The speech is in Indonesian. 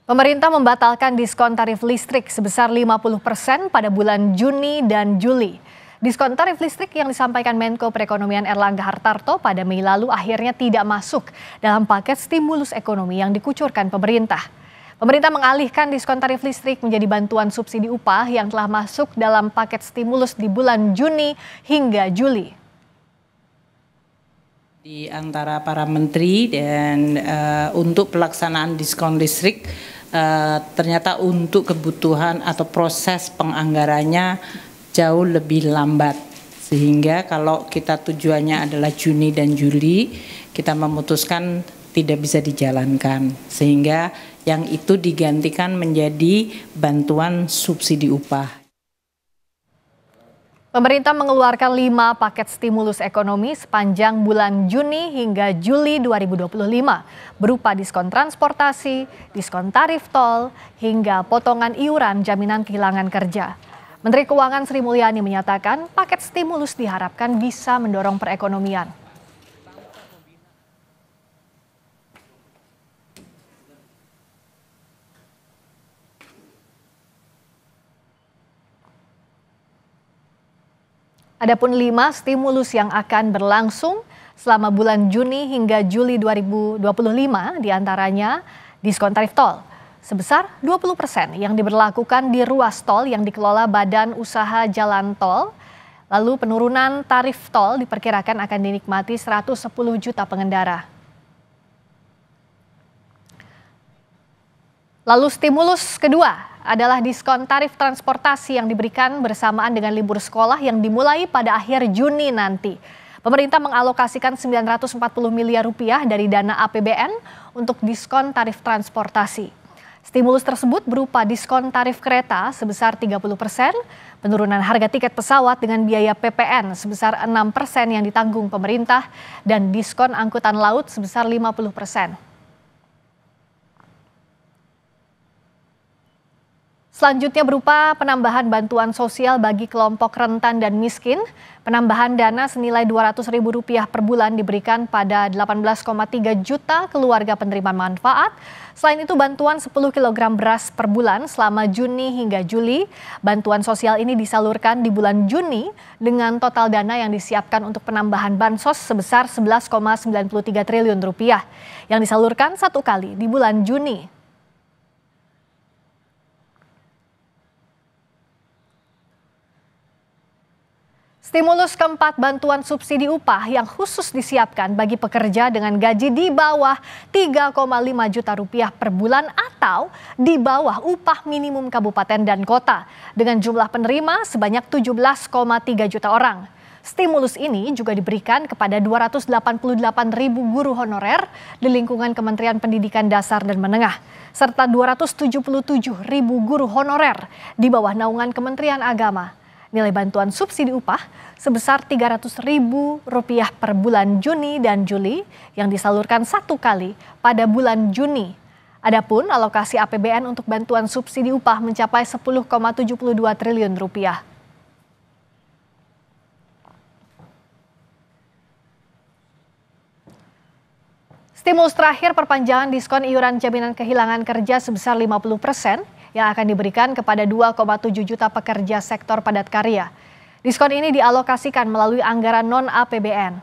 Pemerintah membatalkan diskon tarif listrik sebesar 50% pada bulan Juni dan Juli. Diskon tarif listrik yang disampaikan Menko Perekonomian Erlangga Hartarto pada Mei lalu akhirnya tidak masuk dalam paket stimulus ekonomi yang dikucurkan pemerintah. Pemerintah mengalihkan diskon tarif listrik menjadi bantuan subsidi upah yang telah masuk dalam paket stimulus di bulan Juni hingga Juli. Di antara para menteri dan untuk pelaksanaan diskon listrik ternyata untuk kebutuhan atau proses penganggarannya jauh lebih lambat, sehingga kalau kita tujuannya adalah Juni dan Juli kita memutuskan tidak bisa dijalankan, sehingga yang itu digantikan menjadi bantuan subsidi upah. Pemerintah mengeluarkan 5 paket stimulus ekonomi sepanjang bulan Juni hingga Juli 2025 berupa diskon transportasi, diskon tarif tol, hingga potongan iuran jaminan kehilangan kerja. Menteri Keuangan Sri Mulyani menyatakan paket stimulus diharapkan bisa mendorong perekonomian. Adapun 5 stimulus yang akan berlangsung selama bulan Juni hingga Juli 2025 diantaranya diskon tarif tol sebesar 20% yang diberlakukan di ruas tol yang dikelola Badan Usaha Jalan Tol. Lalu penurunan tarif tol diperkirakan akan dinikmati 110 juta pengendara. Lalu stimulus kedua adalah diskon tarif transportasi yang diberikan bersamaan dengan libur sekolah yang dimulai pada akhir Juni nanti. Pemerintah mengalokasikan 940 miliar rupiah dari dana APBN untuk diskon tarif transportasi. Stimulus tersebut berupa diskon tarif kereta sebesar 30%, penurunan harga tiket pesawat dengan biaya PPN sebesar 6% yang ditanggung pemerintah, dan diskon angkutan laut sebesar 50%. Selanjutnya berupa penambahan bantuan sosial bagi kelompok rentan dan miskin. Penambahan dana senilai Rp200.000 per bulan diberikan pada 18,3 juta keluarga penerima manfaat. Selain itu bantuan 10 kg beras per bulan selama Juni hingga Juli. Bantuan sosial ini disalurkan di bulan Juni dengan total dana yang disiapkan untuk penambahan bansos sebesar Rp11,93 triliun yang disalurkan satu kali di bulan Juni. Stimulus keempat, bantuan subsidi upah yang khusus disiapkan bagi pekerja dengan gaji di bawah Rp3,5 juta per bulan atau di bawah upah minimum kabupaten dan kota dengan jumlah penerima sebanyak 17,3 juta orang. Stimulus ini juga diberikan kepada 288.000 guru honorer di lingkungan Kementerian Pendidikan Dasar dan Menengah serta 277.000 guru honorer di bawah naungan Kementerian Agama. Nilai bantuan subsidi upah sebesar Rp300.000 per bulan Juni dan Juli yang disalurkan satu kali pada bulan Juni. Adapun alokasi APBN untuk bantuan subsidi upah mencapai Rp10,72 triliun. Stimulus terakhir perpanjangan diskon iuran jaminan kehilangan kerja sebesar 50% yang akan diberikan kepada 2,7 juta pekerja sektor padat karya. Diskon ini dialokasikan melalui anggaran non-APBN.